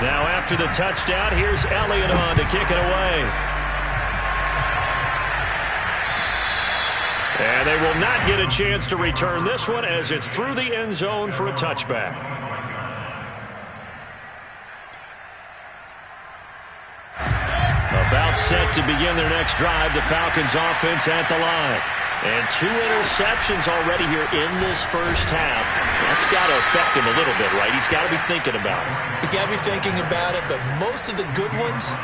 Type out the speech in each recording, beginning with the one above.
Now after the touchdown, here's Elliott on to kick it away. And they will not get a chance to return this one as it's through the end zone for a touchback. About set to begin their next drive, the Falcons offense at the line. And 2 interceptions already here in this first half. That's got to affect him a little bit, right? He's got to be thinking about it. He's got to be thinking about it, but most of the good ones,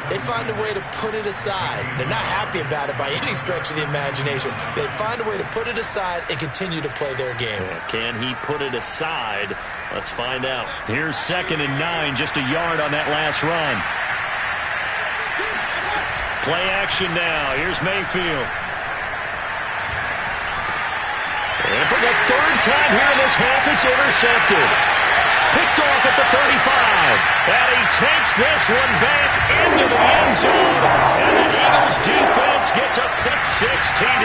they find a way to put it aside. They're not happy about it by any stretch of the imagination. They find a way to put it aside and continue to play their game. Can he put it aside? Let's find out. Here's 2nd and 9, just a yard on that last run. Play action now. Here's Mayfield. And for the 3rd time here in this half, it's intercepted. Picked off at the 35. And he takes this one back into the end zone. And the Eagles defense gets a pick-6 TD.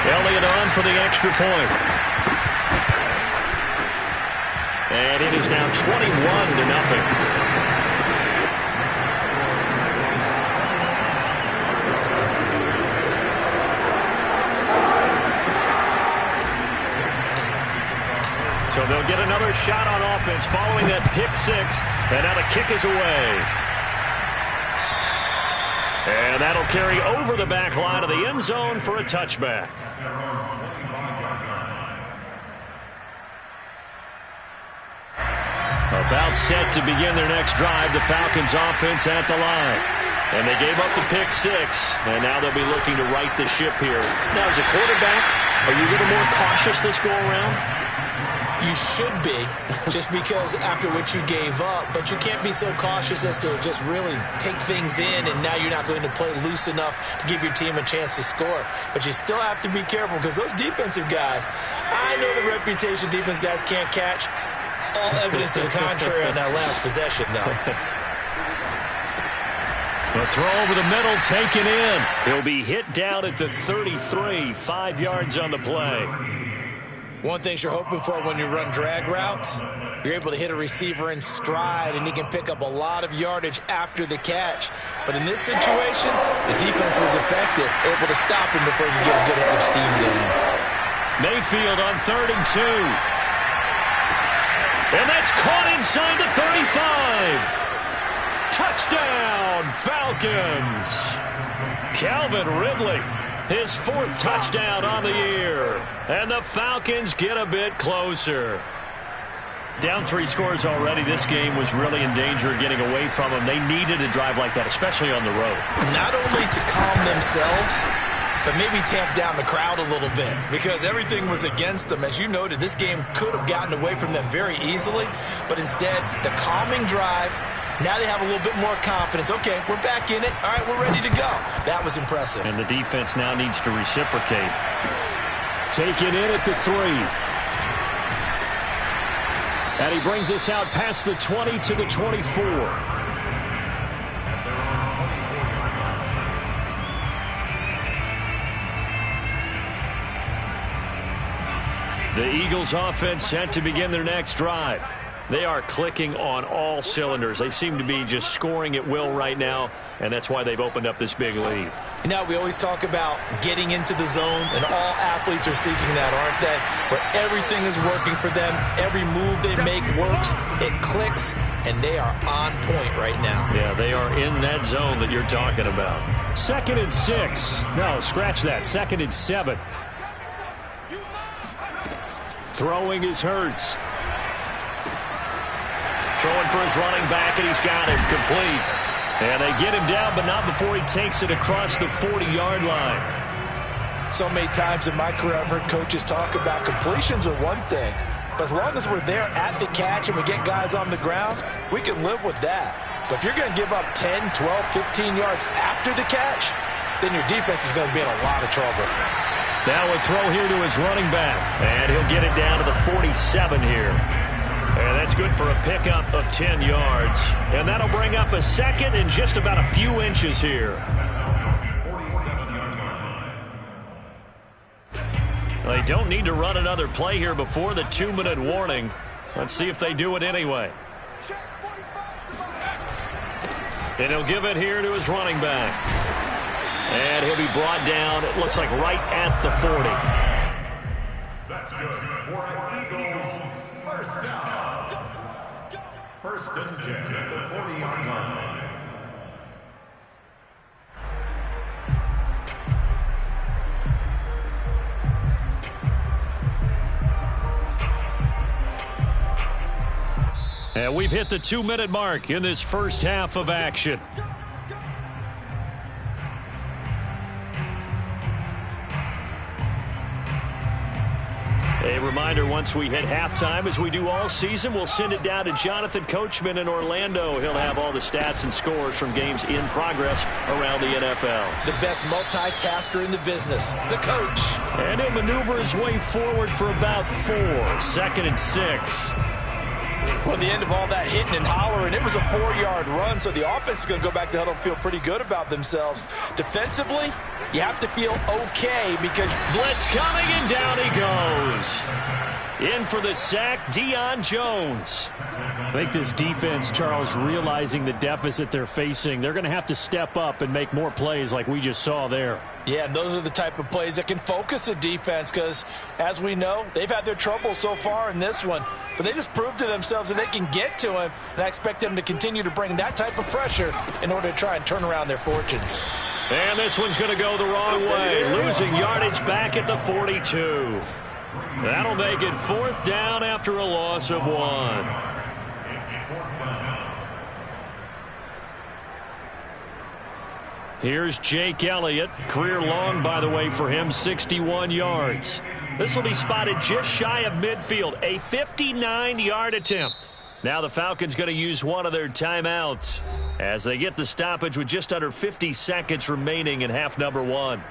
Elliott on for the extra point. And it is now 21-0. So they'll get another shot on offense following that pick-6, and now the kick is away. And that'll carry over the back line of the end zone for a touchback. About set to begin their next drive, the Falcons offense at the line. And they gave up the pick-6, and now they'll be looking to right the ship here. Now, as a quarterback, are you a little more cautious this go-around? You should be, just because after what you gave up, but you can't be so cautious as to just really take things in, and now you're not going to play loose enough to give your team a chance to score. But you still have to be careful, because those defensive guys, I know the reputation defense guys can't catch. All evidence to the contrary on that last possession, though. The throw over the middle, taken in. He'll be hit down at the 33, 5 yards on the play. One thing you're hoping for when you run drag routes, you're able to hit a receiver in stride, and he can pick up a lot of yardage after the catch. But in this situation, the defense was effective, able to stop him before you get a good head of steam going. Mayfield on 3rd and 2. And that's caught inside the 35. Touchdown, Falcons. Calvin Ridley. His 4th touchdown on the year. And the Falcons get a bit closer. Down 3 scores already. This game was really in danger of getting away from them. They needed a drive like that, especially on the road. Not only to calm themselves, but maybe tamp down the crowd a little bit, because everything was against them. As you noted, this game could have gotten away from them very easily, but instead, the calming drive. Now they have a little bit more confidence. Okay, we're back in it. All right, we're ready to go. That was impressive. And the defense now needs to reciprocate. Taken in at the 3. And he brings us out past the 20 to the 24. The Eagles offense set to begin their next drive. They are clicking on all cylinders. They seem to be just scoring at will right now, and that's why they've opened up this big lead. You know, we always talk about getting into the zone, and all athletes are seeking that, aren't they? Where everything is working for them. Every move they make works. It clicks, and they are on point right now. Yeah, they are in that zone that you're talking about. 2nd and 6. No, scratch that. 2nd and 7. Throwing is Hurts. Throwing for his running back, and he's got him complete. And they get him down, but not before he takes it across the 40-yard line. So many times in my career, I've heard coaches talk about completions are one thing, but as long as we're there at the catch and we get guys on the ground, we can live with that. But if you're going to give up 10, 12, 15 yards after the catch, then your defense is going to be in a lot of trouble. Now a throw here to his running back, and he'll get it down to the 47 here. And that's good for a pickup of 10 yards. And that'll bring up a 2nd and just about a few inches here. They don't need to run another play here before the 2-minute warning. Let's see if they do it anyway. And he'll give it here to his running back. And he'll be brought down, it looks like, right at the 40. That's good for an Eagles first down. First and 10 at the 40-yard line. And we've hit the 2-minute mark in this first half of action. A reminder, once we hit halftime, as we do all season, we'll send it down to Jonathan Coachman in Orlando. He'll have all the stats and scores from games in progress around the NFL. The best multitasker in the business, the coach. And he'll maneuver his way forward for about 4. 2nd and 6. Well, at the end of all that hitting and hollering, it was a 4-yard run, so the offense is going to go back to huddle and feel pretty good about themselves. Defensively, you have to feel okay because blitz coming, and down he goes. In for the sack, Deion Jones. I think this defense, Charles, realizing the deficit they're facing, they're going to have to step up and make more plays like we just saw there. Yeah, and those are the type of plays that can focus a defense because, as we know, they've had their trouble so far in this one. But they just proved to themselves that they can get to him, and I expect them to continue to bring that type of pressure in order to try and turn around their fortunes. And this one's going to go the wrong way, losing yardage back at the 42. That'll make it 4th down after a loss of 1. Here's Jake Elliott. Career long, by the way, for him, 61 yards. This will be spotted just shy of midfield, a 59-yard attempt. Now the Falcons going to use one of their timeouts as they get the stoppage with just under 50 seconds remaining in half number 1.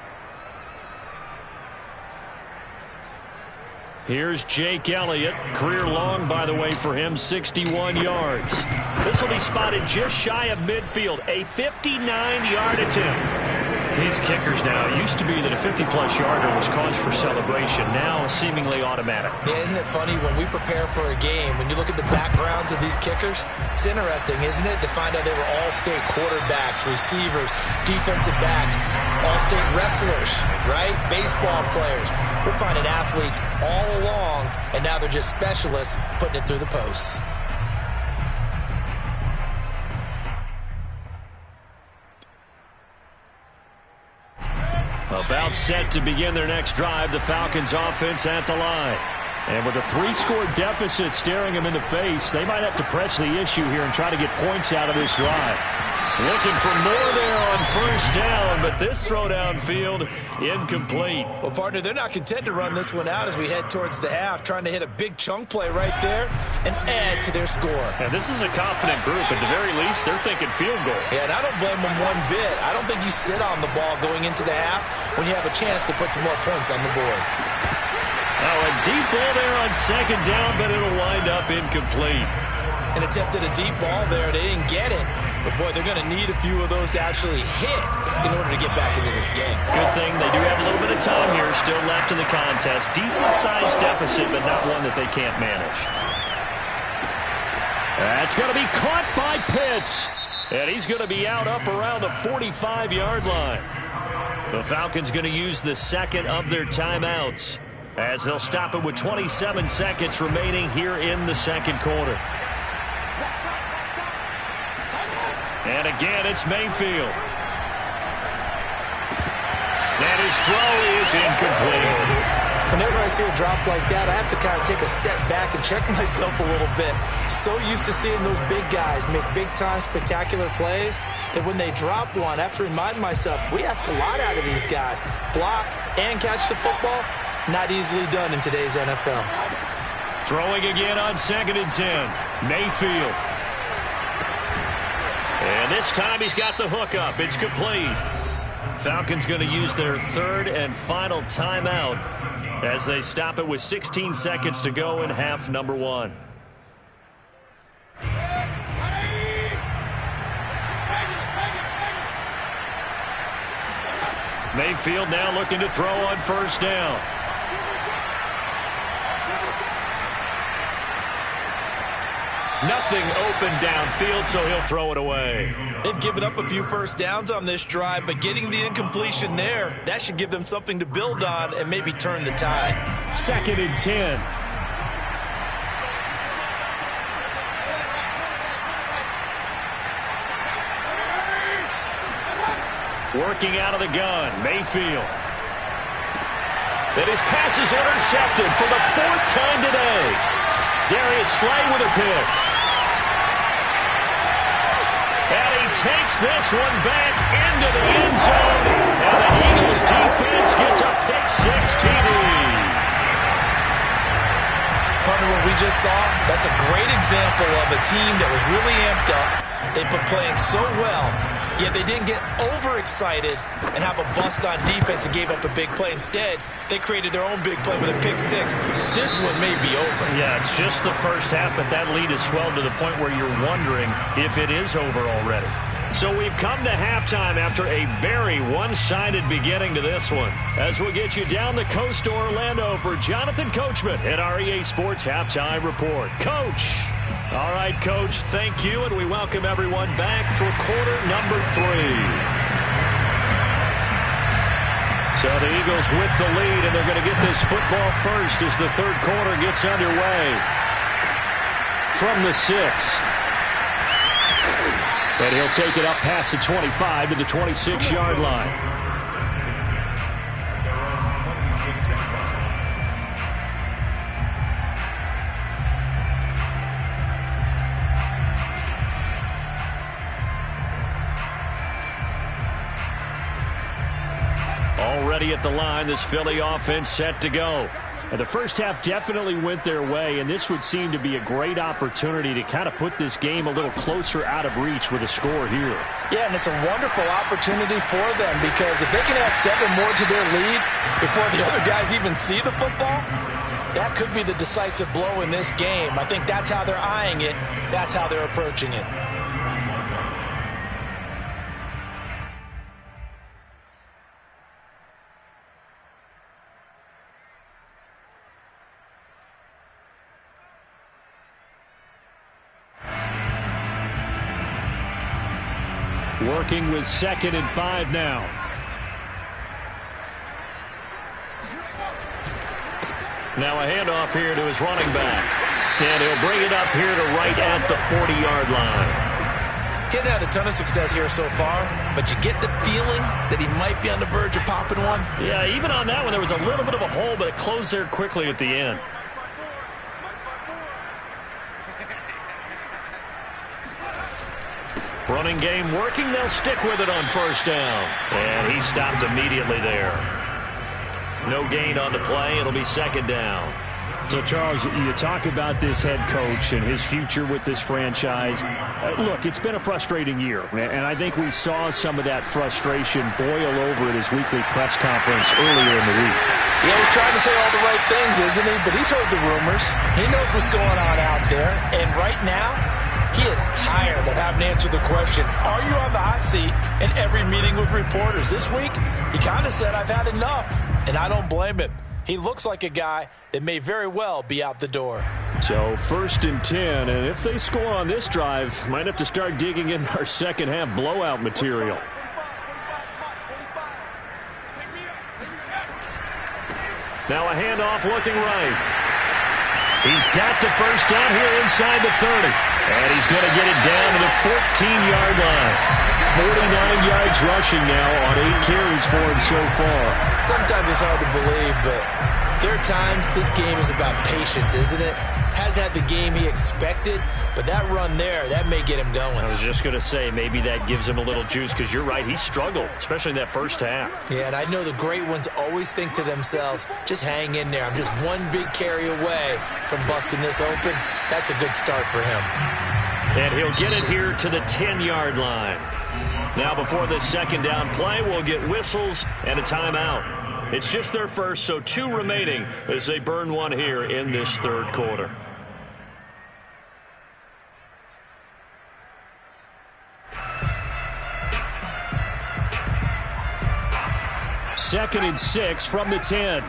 Here's Jake Elliott. Career long, by the way, for him, 61 yards. This will be spotted just shy of midfield, a 59-yard attempt. His kickers now, it used to be that a 50-plus yarder was cause for celebration. Now seemingly automatic. Yeah, isn't it funny when we prepare for a game, when you look at the backgrounds of these kickers, it's interesting, isn't it, to find out they were all-state quarterbacks, receivers, defensive backs, all-state wrestlers, right? Baseball players. We're finding athletes all along, and now they're just specialists putting it through the posts. About set to begin their next drive, the Falcons offense at the line. And with a 3-score deficit staring them in the face, they might have to press the issue here and try to get points out of this drive. Looking for more there on 1st down, but this throw downfield incomplete. Well, partner, they're not content to run this one out as we head towards the half, trying to hit a big chunk play right there and add to their score. And this is a confident group. At the very least, they're thinking field goal. Yeah, and I don't blame them one bit. I don't think you sit on the ball going into the half when you have a chance to put some more points on the board. Oh, a deep ball there on 2nd down, but it'll wind up incomplete. An attempt at a deep ball there. They didn't get it. But, boy, they're going to need a few of those to actually hit in order to get back into this game. Good thing they do have a little bit of time here still left in the contest. Decent-sized deficit, but not one that they can't manage. That's going to be caught by Pitts. And he's going to be out up around the 45-yard line. The Falcons going to use the 2nd of their timeouts as they'll stop it with 27 seconds remaining here in the 2nd quarter. And again, it's Mayfield. And his throw is incomplete. Whenever I see a drop like that, I have to kind of take a step back and check myself a little bit. So used to seeing those big guys make big-time spectacular plays that when they drop one, I have to remind myself, we ask a lot out of these guys. Block and catch the football, not easily done in today's NFL. Throwing again on 2nd and 10. Mayfield. And this time he's got the hook up. It's complete. Falcons going to use their 3rd and final timeout as they stop it with 16 seconds to go in half number 1. Mayfield now looking to throw on 1st down. Nothing open downfield, so he'll throw it away. They've given up a few first downs on this drive, but getting the incompletion there, that should give them something to build on and maybe turn the tide. 2nd and 10. Working out of the gun, Mayfield. And his pass is intercepted for the 4th time today. Darius Slay with a pick. And he takes this one back into the end zone. And the Eagles defense gets a pick-6 TD. Partner, what we just saw, that's a great example of a team that was really amped up. They've been playing so well, yet they didn't get overexcited and have a bust on defense and gave up a big play. Instead, they created their own big play with a pick-6. This one may be over. Yeah, it's just the first half, but that lead has swelled to the point where you're wondering if it is over already. So we've come to halftime after a very one-sided beginning to this one. As we'll get you down the coast to Orlando for Jonathan Coachman at our EA Sports Halftime Report. Coach! All right, Coach, thank you, and we welcome everyone back for quarter number 3. So the Eagles with the lead, and they're going to get this football first as the third quarter gets underway. From the 6. And he'll take it up past the 25 to the 26-yard line. Already at the line, this Philly offense set to go. And the first half definitely went their way, and this would seem to be a great opportunity to kind of put this game a little closer out of reach with a score here. Yeah, and it's a wonderful opportunity for them because if they can add 7 more to their lead before the other guys even see the football, that could be the decisive blow in this game. I think that's how they're eyeing it. That's how they're approaching it. Working with 2nd and 5 now. Now a handoff here to his running back. And he'll bring it up here to right at the 40-yard line. Getting had a ton of success here so far, but you get the feeling that he might be on the verge of popping one. Yeah, even on that one, there was a little bit of a hole, but it closed there quickly at the end. Running game working. They'll stick with it on first down. And he stopped immediately there. No gain on the play. It'll be 2nd down. So, Charles, you talk about this head coach and his future with this franchise. Look, it's been a frustrating year, and I think we saw some of that frustration boil over at his weekly press conference earlier in the week. Yeah, he's trying to say all the right things, isn't he? But he's heard the rumors. He knows what's going on out there, and right now, he is tired of having to answer the question, are you on the hot seat in every meeting with reporters? This week, he kind of said, I've had enough, and I don't blame him. He looks like a guy that may very well be out the door. So 1st and 10, and if they score on this drive, might have to start digging in our second half blowout material. Now a handoff looking right. He's got the first down here inside the 30. And he's going to get it down to the 14-yard line. 49 yards rushing now on 8 carries for him so far. Sometimes it's hard to believe, but there are times this game is about patience, isn't it? Has had the game he expected, but that run there, that may get him going. I was just going to say, maybe that gives him a little juice, because you're right, he struggled, especially in that first half. Yeah, and I know the great ones always think to themselves, just hang in there. I'm just one big carry away from busting this open. That's a good start for him. And he'll get it here to the 10-yard line. Now before this second down play, we'll get whistles and a timeout. It's just their first, so 2 remaining as they burn one here in this third quarter. Second and 6 from the 10.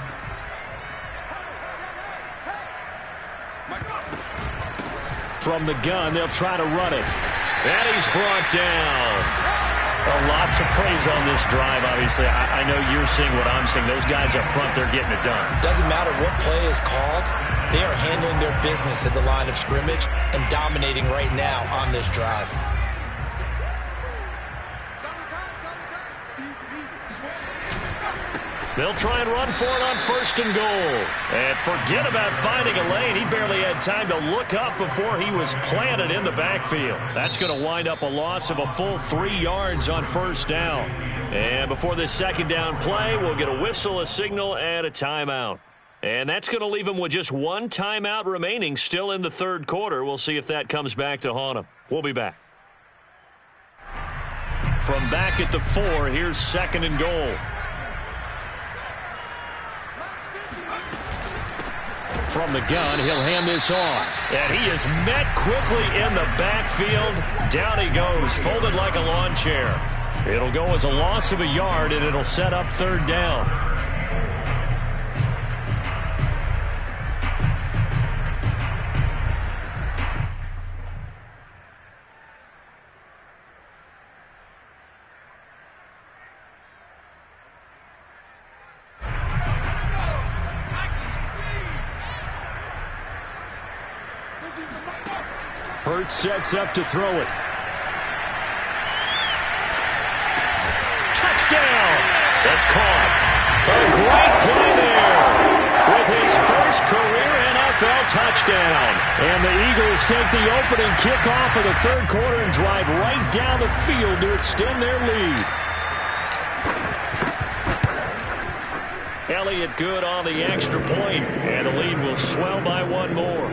From the gun, they'll try to run it. And he's brought down. A lot to praise on this drive, obviously. I know you're seeing what I'm seeing. Those guys up front, they're getting it done. Doesn't matter what play is called. They are handling their business at the line of scrimmage and dominating right now on this drive. They'll try and run for it on 1st and goal. And forget about finding a lane. He barely had time to look up before he was planted in the backfield. That's going to wind up a loss of a full 3 yards on 1st down. And before this 2nd down play, we'll get a whistle, a signal, and a timeout. And that's going to leave him with just 1 timeout remaining still in the 3rd quarter. We'll see if that comes back to haunt him. We'll be back. From back at the 4, here's 2nd and goal. From the gun, he'll hand this off. And he is met quickly in the backfield. Down he goes, folded like a lawn chair. It'll go as a loss of a yard, and it'll set up 3rd down. Hurts sets up to throw it. Touchdown! That's caught. A great play there with his first career NFL touchdown. And the Eagles take the opening kickoff of the 3rd quarter and drive right down the field to extend their lead. Elliott good on the extra point, and the lead will swell by 1 more.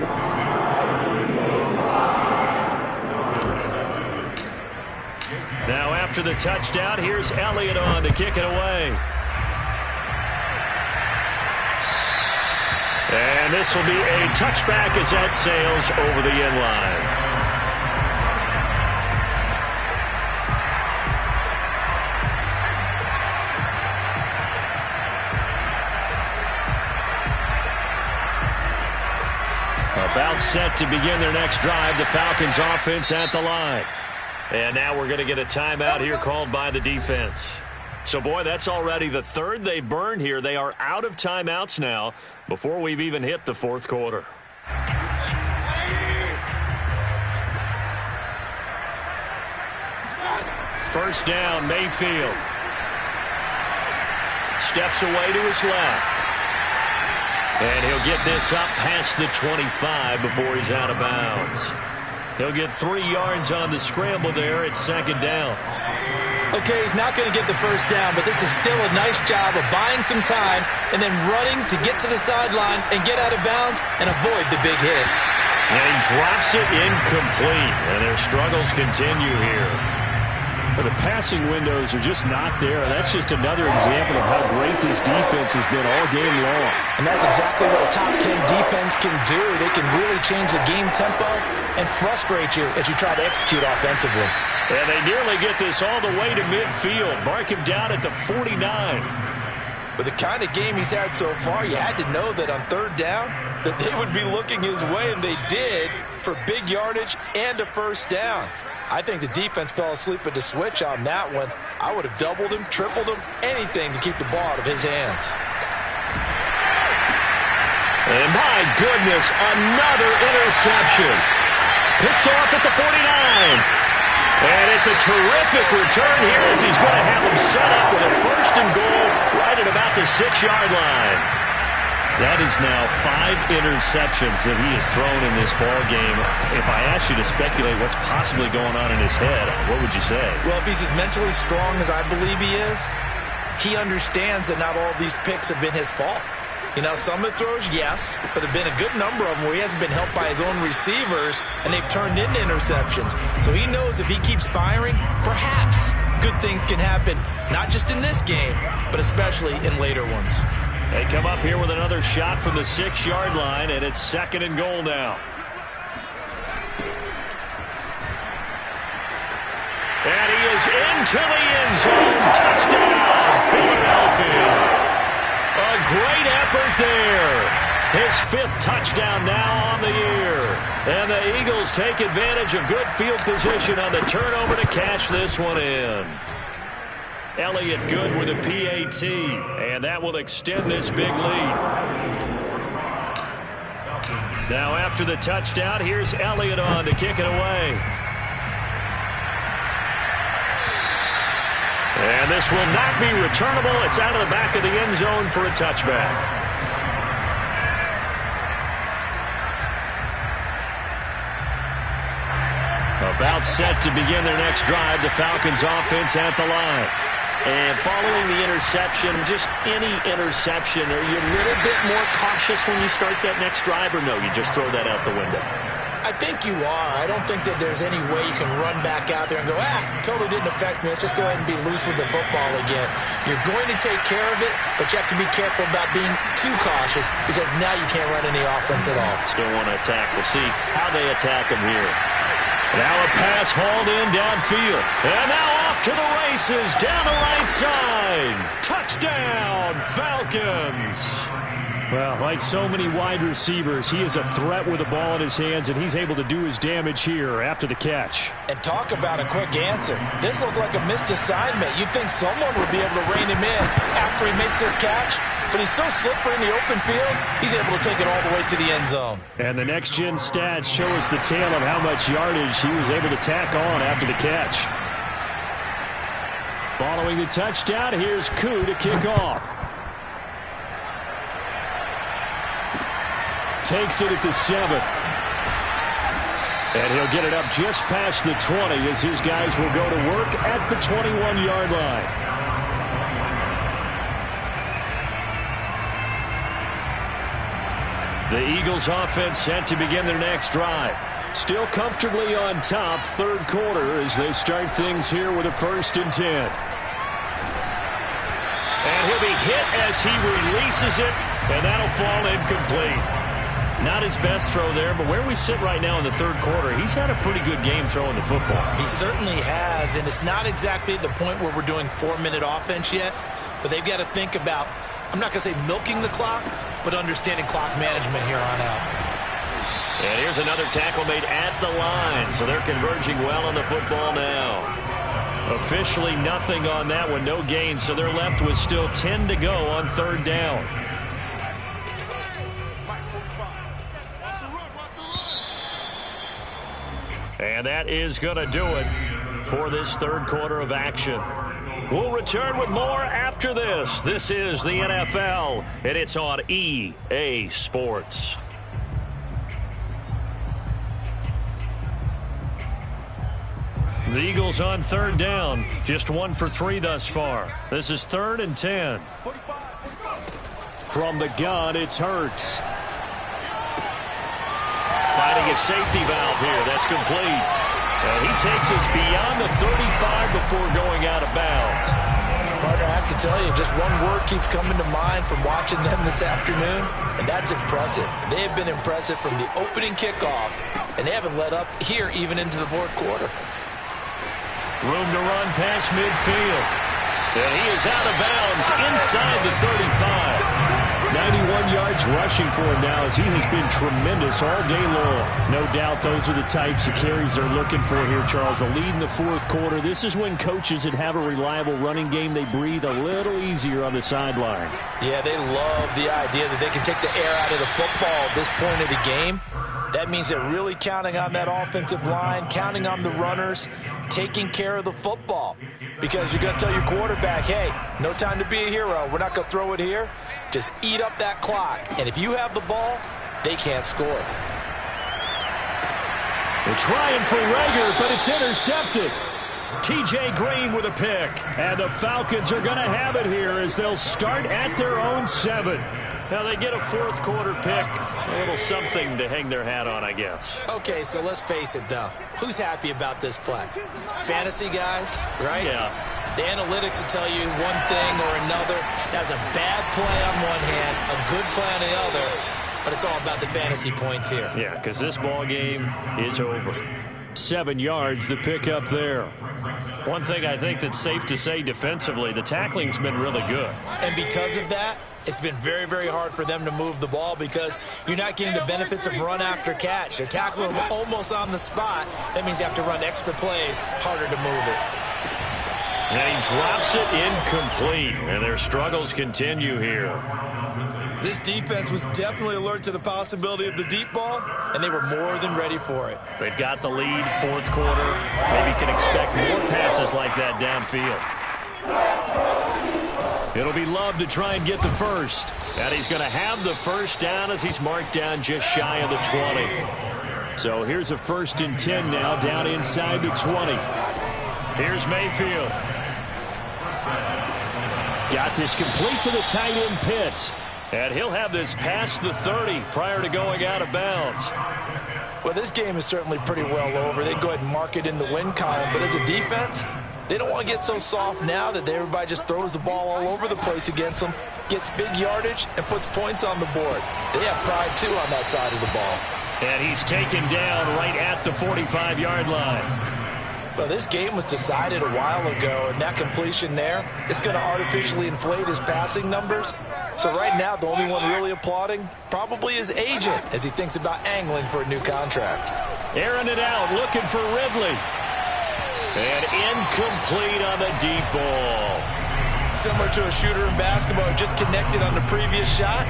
Now after the touchdown, here's Elliott on to kick it away. And this will be a touchback as that sails over the end line. About set to begin their next drive, the Falcons offense at the line. And now we're going to get a timeout here called by the defense. So, boy, that's already the 3rd they burned here. They are out of timeouts now before we've even hit the 4th quarter. First down, Mayfield. Steps away to his left. And he'll get this up past the 25 before he's out of bounds. He'll get 3 yards on the scramble there at 2nd down. Okay, he's not going to get the first down, but this is still a nice job of buying some time and then running to get to the sideline and get out of bounds and avoid the big hit. And he drops it incomplete, and their struggles continue here. But the passing windows are just not there. That's just another example of how great this defense has been all game long. And that's exactly what a top 10 defense can do. They can really change the game tempo and frustrate you as you try to execute offensively. And they nearly get this all the way to midfield. Mark him down at the 49. With the kind of game he's had so far, you had to know that on 3rd down that they would be looking his way, and they did, for big yardage and a first down. I think the defense fell asleep at the switch on that one. I would have doubled him, tripled him, anything to keep the ball out of his hands. And my goodness, another interception. Picked off at the 49. And it's a terrific return here as he's going to have him set up with a 1st and goal right at about the 6-yard line. That is now 5 interceptions that he has thrown in this ball game. If I asked you to speculate what's possibly going on in his head, what would you say? Well, if he's as mentally strong as I believe he is, he understands that not all of these picks have been his fault. You know, some of the throws, yes, but there have been a good number of them where he hasn't been helped by his own receivers, and they've turned into interceptions. So he knows if he keeps firing, perhaps good things can happen, not just in this game, but especially in later ones. They come up here with another shot from the 6-yard line, and it's 2nd and goal now. And he is into the end zone. Touchdown, Philadelphia. A great effort there. His 5th touchdown now on the year. And the Eagles take advantage of good field position on the turnover to cash this one in. Elliott good with a PAT, and that will extend this big lead. Now after the touchdown, here's Elliott on to kick it away. And this will not be returnable. It's out of the back of the end zone for a touchback. About set to begin their next drive, the Falcons offense at the line. And following the interception, just any interception, are you a little bit more cautious when you start that next drive, or no, you just throw that out the window? I think you are. I don't think that there's any way you can run back out there and go, totally didn't affect me. Let's just go ahead and be loose with the football again. You're going to take care of it, but you have to be careful about being too cautious because now you can't run any offense at all. Still want to attack. We'll see how they attack them here. Now a pass hauled in downfield. And now off to the races down the right side. Touchdown, Falcons. Well, like so many wide receivers, he is a threat with the ball in his hands, and he's able to do his damage here after the catch. And talk about a quick answer. This looked like a missed assignment. You'd think someone would be able to rein him in after he makes this catch. But he's so slippery in the open field, he's able to take it all the way to the end zone. And the next-gen stats show us the tale of how much yardage he was able to tack on after the catch. Following the touchdown, here's Koo to kick off. Takes it at the 7. And he'll get it up just past the 20 as his guys will go to work at the 21-yard line. The Eagles offense set to begin their next drive. Still comfortably on top, third quarter as they start things here with a 1st and 10. And he'll be hit as he releases it, and that'll fall incomplete. Not his best throw there, but where we sit right now in the third quarter, he's had a pretty good game throwing the football. He certainly has, and it's not exactly the point where we're doing 4-minute offense yet, but they've got to think about, I'm not going to say milking the clock, but understanding clock management here on out. And here's another tackle made at the line, so they're converging well on the football now. Officially nothing on that one, no gain, so they're left with still 10 to go on 3rd down. And that is going to do it for this third quarter of action. We'll return with more after this. This is the NFL, and it's on EA Sports. The Eagles on 3rd down. Just 1 for 3 thus far. This is 3rd and 10. From the gun, it's Hurts. Finding a safety valve here. That's complete. And he takes us beyond the 35 before going out of bounds. Partner, I have to tell you, just one word keeps coming to mind from watching them this afternoon, and that's impressive. They have been impressive from the opening kickoff, and they haven't let up here even into the fourth quarter. Room to run past midfield. And he is out of bounds inside the 35. 91 yards rushing for him now as he has been tremendous all day long. No doubt those are the types of carries they're looking for here, Charles. The lead in the fourth quarter. This is when coaches that have a reliable running game, they breathe a little easier on the sideline. Yeah, they love the idea that they can take the air out of the football at this point of the game. That means they're really counting on that offensive line, counting on the runners, taking care of the football. Because you're going to tell your quarterback, hey, no time to be a hero. We're not going to throw it here. Just eat up that clock. And if you have the ball, they can't score. They're trying for Rager, but it's intercepted. T.J. Green with a pick. And the Falcons are going to have it here as they'll start at their own 7. Now they get a fourth quarter pick. A little something to hang their hat on, I guess. Okay, so let's face it, though. Who's happy about this play? Fantasy guys, right? Yeah. The analytics will tell you one thing or another. That's a bad play on one hand, a good play on the other, but it's all about the fantasy points here. Yeah, because this ball game is over. 7 yards, the pickup there. One thing I think that's safe to say defensively, the tackling's been really good. And because of that, it's been very, very hard for them to move the ball because you're not getting the benefits of run after catch. They're tackling them almost on the spot. That means you have to run extra plays, harder to move it. And he drops it incomplete, and their struggles continue here. This defense was definitely alert to the possibility of the deep ball, and they were more than ready for it. They've got the lead, fourth quarter. Maybe can expect more passes like that downfield. It'll be Love to try and get the first. And he's going to have the first down as he's marked down just shy of the 20. So here's a 1st and 10 now, down inside the 20. Here's Mayfield. Got this complete to the tight end Pitts. And he'll have this past the 30 prior to going out of bounds. Well, this game is certainly pretty well over. They go ahead and mark it in the win column. But as a defense, they don't want to get so soft now that everybody just throws the ball all over the place against them, gets big yardage, and puts points on the board. They have pride, too, on that side of the ball. And he's taken down right at the 45-yard line. Well, this game was decided a while ago, and that completion there is going to artificially inflate his passing numbers. So right now, the only one really applauding probably his agent as he thinks about angling for a new contract. Airing it out, looking for Ridley. And incomplete on the deep ball. Similar to a shooter in basketball who just connected on the previous shot.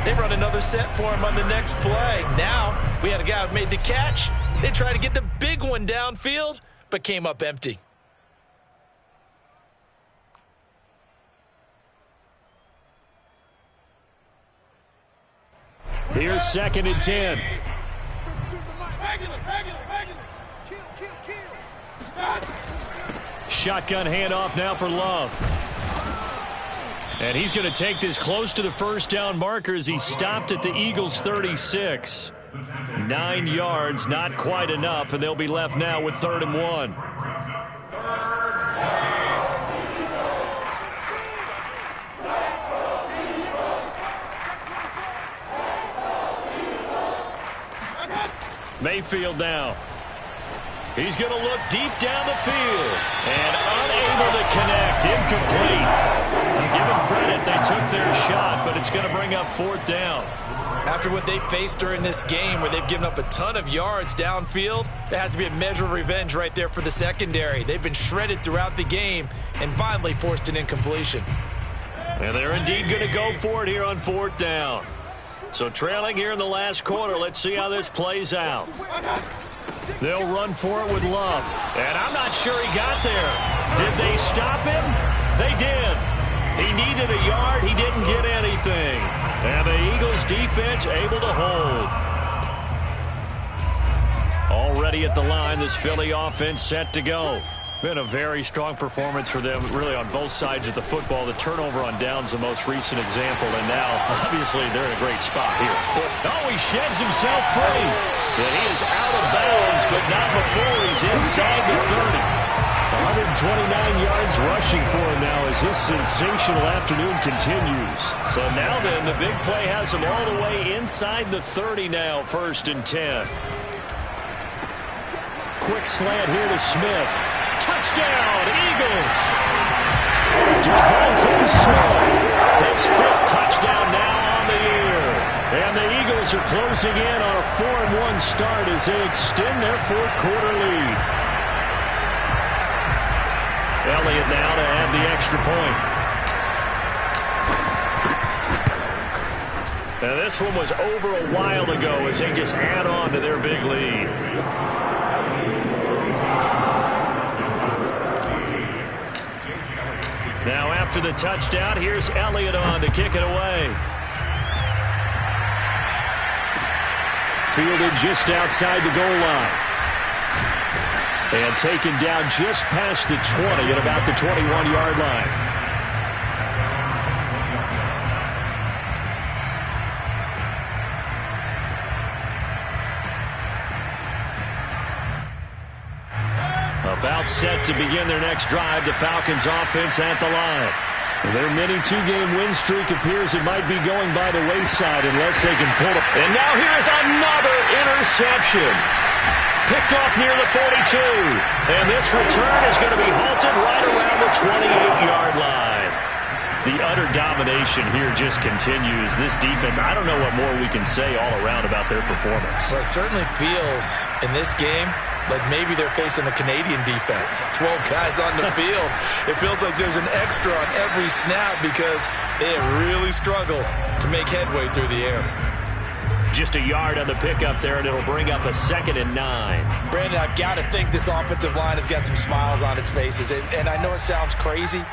They run another set for him on the next play. Now, we had a guy who made the catch. They tried to get the big one downfield, but came up empty. Here's 2nd and 10. Shotgun handoff now for Love. And he's going to take this close to the first down marker as he stopped at the Eagles' 36. 9 yards, not quite enough, and they'll be left now with 3rd and 1. Mayfield now. He's going to look deep down the field and unable to connect. Incomplete. Give them credit. They took their shot, but it's going to bring up 4th down. After what they faced during this game where they've given up a ton of yards downfield, there has to be a measure of revenge right there for the secondary. They've been shredded throughout the game and finally forced an incompletion. And they're indeed going to go for it here on 4th down. So trailing here in the last quarter, let's see how this plays out. They'll run for it with Love. And I'm not sure he got there. Did they stop him? They did. He needed a yard. He didn't get anything. And the Eagles defense able to hold. Already at the line, this Philly offense set to go. Been a very strong performance for them, really, on both sides of the football. The turnover on down's the most recent example, and now, obviously, they're in a great spot here. Oh, he sheds himself free. And he is out of bounds, but not before he's inside the 30. 129 yards rushing for him now as his sensational afternoon continues. So now then, the big play has him all the way inside the 30 now, 1st and 10. Quick slant here to Smith. Touchdown, Eagles! Devontae Smith, his 5th touchdown now on the year. And the Eagles are closing in on a 4-1 start as they extend their 4th quarter lead. Elliott now to add the extra point. Now this one was over a while ago as they just add on to their big lead. Now after the touchdown, here's Elliott on to kick it away. Fielded just outside the goal line. And taken down just past the 20 at about the 21-yard line. About set to begin their next drive. The Falcons offense at the line. Their mini 2-game win streak appears it might be going by the wayside unless they can pull it. And now here's another interception. picked off near the 42. And this return is going to be halted right around the 28-yard line. The utter domination here just continues. This defense, I don't know what more we can say all around about their performance. Well, it certainly feels in this game like maybe they're facing a Canadian defense. 12 guys on the field. It feels like there's an extra on every snap because they have really struggled to make headway through the air. Just a yard on the pickup there, and it'll bring up a 2nd and 9. Brandon, I've got to think this offensive line has got some smiles on its faces. And I know it sounds crazy,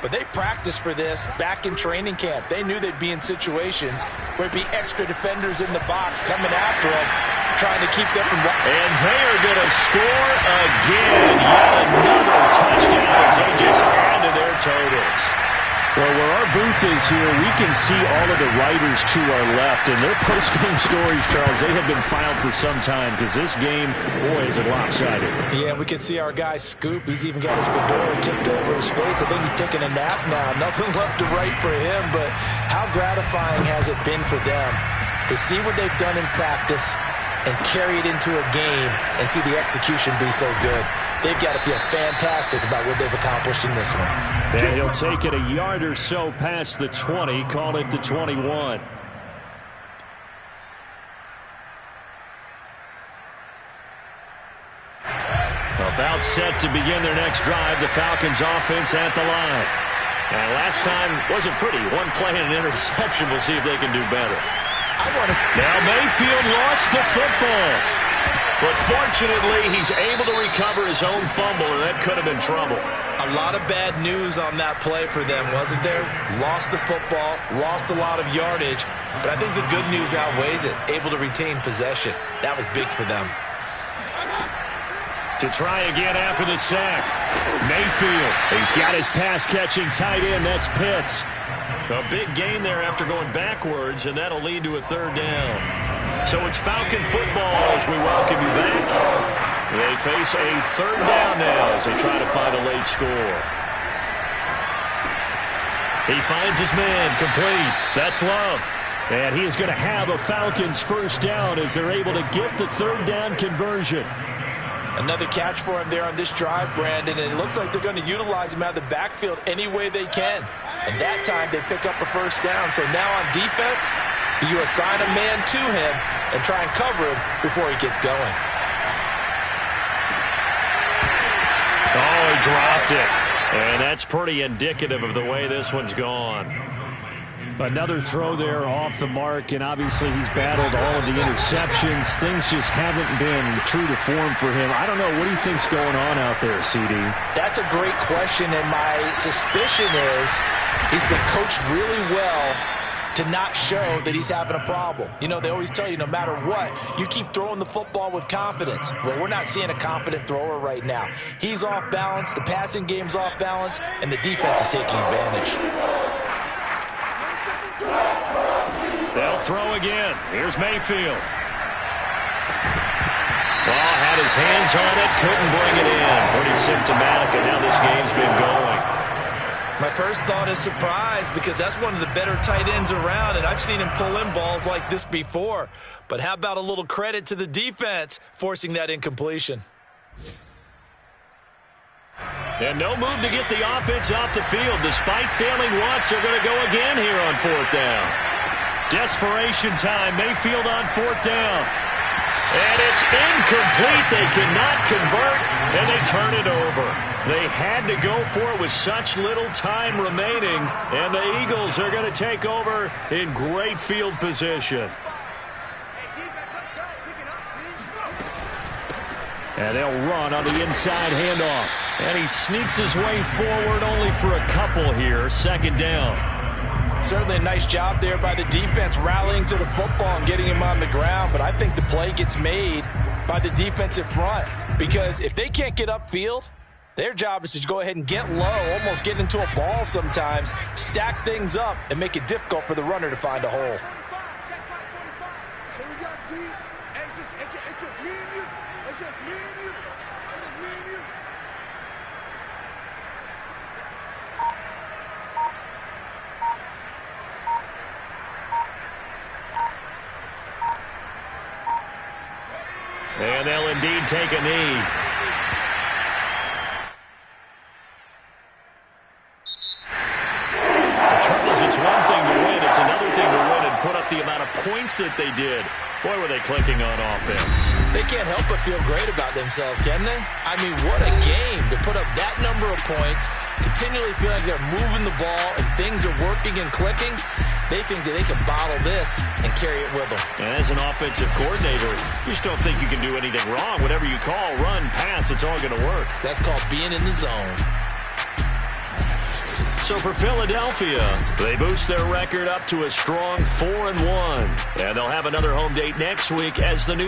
but they practiced for this back in training camp. They knew they'd be in situations where there'd be extra defenders in the box coming after them, trying to keep them from... And they are going to score again. Yet another touchdown as they just add to their totals. Well, where our booth is here, we can see all of the writers to our left. And their post-game stories, Charles, they have been filed for some time because this game, boy, is it lopsided. Yeah, we can see our guy Scoop. He's even got his fedora tipped over his face. I think he's taking a nap now. Nothing left to write for him, but how gratifying has it been for them to see what they've done in practice and carry it into a game and see the execution be so good. They've got to feel fantastic about what they've accomplished in this one. And he'll take it a yard or so past the 20, call it the 21. About set to begin their next drive, the Falcons offense at the line. And last time wasn't pretty. One play and an interception. We'll see if they can do better. Now Mayfield lost the football. But fortunately, he's able to recover his own fumble, and that could have been trouble. A lot of bad news on that play for them, wasn't there? Lost the football, lost a lot of yardage, but I think the good news outweighs it. Able to retain possession. That was big for them. To try again after the sack. Mayfield. He's got his pass-catching tight end. That's Pitts. A big gain there after going backwards, and that'll lead to a 3rd down. So it's Falcon football as we welcome you back. They face a 3rd down now as they try to find a late score. He finds his man, complete. That's Love. And he is going to have a Falcons 1st down as they're able to get the 3rd down conversion. Another catch for him there on this drive, Brandon, and it looks like they're going to utilize him out of the backfield any way they can. And that time they pick up a 1st down. So now on defense, you assign a man to him and try and cover him before he gets going. Oh, he dropped it. And that's pretty indicative of the way this one's gone. Another throw there off the mark, and obviously he's battled all of the interceptions. Things just haven't been true to form for him. I don't know. What do you think's going on out there, CD? That's a great question, and my suspicion is he's been coached really well to not show that he's having a problem. You know, they always tell you no matter what, you keep throwing the football with confidence. Well, we're not seeing a confident thrower right now. He's off balance, the passing game's off balance, and the defense is taking advantage. They'll throw again. Here's Mayfield. Ball had his hands on it, couldn't bring it in. Pretty symptomatic of how this game's been going. My first thought is surprise because that's one of the better tight ends around, and I've seen him pull in balls like this before. But how about a little credit to the defense forcing that incompletion? And no move to get the offense off the field. Despite failing once, they're going to go again here on 4th down. Desperation time. Mayfield on 4th down. And it's incomplete. They cannot convert, and they turn it over. They had to go for it with such little time remaining, and the Eagles are going to take over in great field position. And they'll run on the inside handoff. And he sneaks his way forward only for a couple here. 2nd down. Certainly a nice job there by the defense rallying to the football and getting him on the ground. But I think the play gets made by the defensive front. Because if they can't get upfield, their job is to go ahead and get low, almost get into a ball sometimes, stack things up, and make it difficult for the runner to find a hole. It's just me and you. It's just me and you. It's just me and you. And they'll indeed and take a knee. The trouble is, it's one thing to win. It's another thing to win and put up the amount of points that they did. Boy, were they clicking on offense. They can't help but feel great about themselves, can they? I mean, what a game to put up that number of points, continually feel like they're moving the ball and things are working and clicking. They think that they can bottle this and carry it with them. And as an offensive coordinator, you just don't think you can do anything wrong. Whatever you call, run, pass, it's all going to work. That's called being in the zone. So for Philadelphia, they boost their record up to a strong 4-1. And they'll have another home date next week as the New